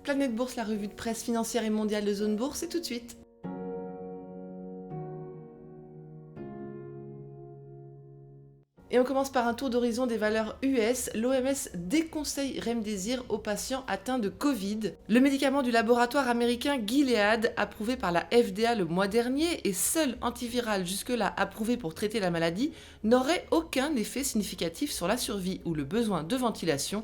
Planète Bourse, la revue de presse financière et mondiale de Zone Bourse, c'est tout de suite. Et on commence par un tour d'horizon des valeurs US. L'OMS déconseille Remdesivir aux patients atteints de Covid. Le médicament du laboratoire américain Gilead, approuvé par la FDA le mois dernier et seul antiviral jusque-là approuvé pour traiter la maladie, n'aurait aucun effet significatif sur la survie ou le besoin de ventilation,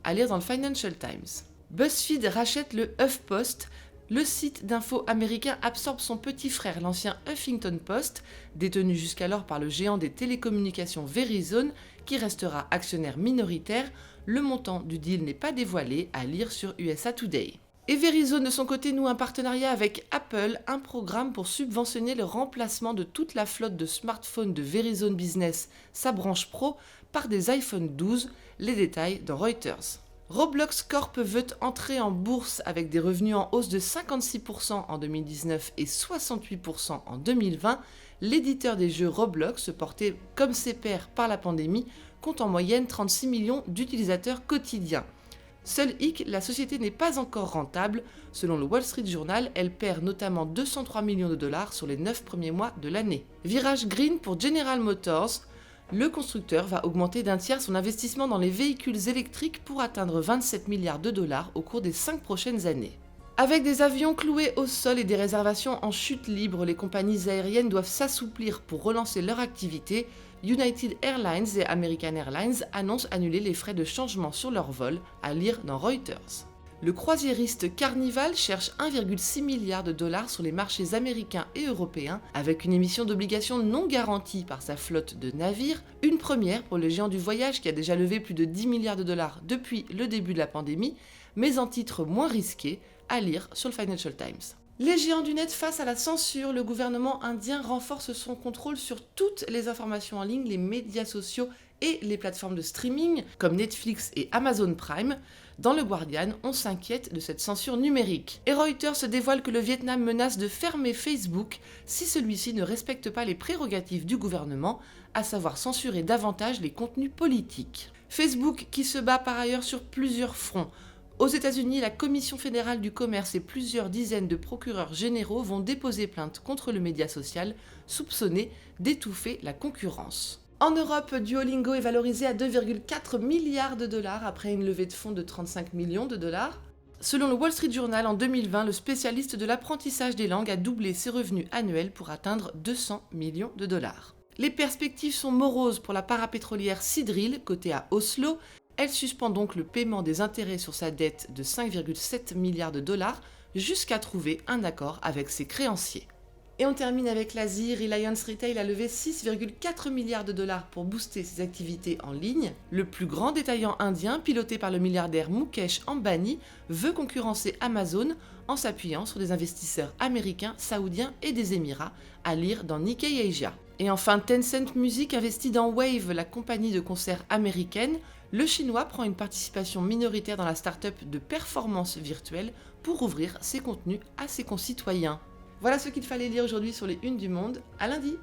à lire dans le Financial Times. BuzzFeed rachète le HuffPost. Le site d'info américain absorbe son petit frère, l'ancien Huffington Post, détenu jusqu'alors par le géant des télécommunications Verizon, qui restera actionnaire minoritaire. Le montant du deal n'est pas dévoilé, à lire sur USA Today. Et Verizon, de son côté, noue un partenariat avec Apple, un programme pour subventionner le remplacement de toute la flotte de smartphones de Verizon Business, sa branche pro, par des iPhone 12. Les détails dans Reuters. Roblox Corp veut entrer en bourse avec des revenus en hausse de 56% en 2019 et 68% en 2020. L'éditeur des jeux Roblox, porté comme ses pairs par la pandémie, compte en moyenne 36 millions d'utilisateurs quotidiens. Seul hic, la société n'est pas encore rentable. Selon le Wall Street Journal, elle perd notamment 203 millions de dollars sur les 9 premiers mois de l'année. Virage green pour General Motors. Le constructeur va augmenter d'un tiers son investissement dans les véhicules électriques pour atteindre 27 milliards de dollars au cours des 5 prochaines années. Avec des avions cloués au sol et des réservations en chute libre, les compagnies aériennes doivent s'assouplir pour relancer leur activité. United Airlines et American Airlines annoncent annuler les frais de changement sur leurs vols, à lire dans Reuters. Le croisiériste Carnival cherche 1,6 milliard de dollars sur les marchés américains et européens avec une émission d'obligations non garantie par sa flotte de navires, une première pour le géant du voyage qui a déjà levé plus de 10 milliards de dollars depuis le début de la pandémie, mais en titre moins risqué, à lire sur le Financial Times. Les géants du net face à la censure, le gouvernement indien renforce son contrôle sur toutes les informations en ligne, les médias sociaux et les plateformes de streaming comme Netflix et Amazon Prime. Dans le Guardian, on s'inquiète de cette censure numérique. Et Reuters se dévoile que le Vietnam menace de fermer Facebook si celui-ci ne respecte pas les prérogatives du gouvernement, à savoir censurer davantage les contenus politiques. Facebook qui se bat par ailleurs sur plusieurs fronts. Aux États-Unis, la Commission fédérale du commerce et plusieurs dizaines de procureurs généraux vont déposer plainte contre le média social, soupçonné d'étouffer la concurrence. En Europe, Duolingo est valorisé à 2,4 milliards de dollars après une levée de fonds de 35 millions de dollars. Selon le Wall Street Journal, en 2020, le spécialiste de l'apprentissage des langues a doublé ses revenus annuels pour atteindre 200 millions de dollars. Les perspectives sont moroses pour la parapétrolière Seadrill, cotée à Oslo. Elle suspend donc le paiement des intérêts sur sa dette de 5,7 milliards de dollars jusqu'à trouver un accord avec ses créanciers. Et on termine avec l'Asie. Reliance Retail a levé 6,4 milliards de dollars pour booster ses activités en ligne. Le plus grand détaillant indien, piloté par le milliardaire Mukesh Ambani, veut concurrencer Amazon en s'appuyant sur des investisseurs américains, saoudiens et des Émirats, à lire dans Nikkei Asia. Et enfin, Tencent Music investit dans Wave, la compagnie de concert américaine. Le chinois prend une participation minoritaire dans la start-up de performance virtuelle pour ouvrir ses contenus à ses concitoyens. Voilà ce qu'il fallait lire aujourd'hui sur les unes du Monde. À lundi!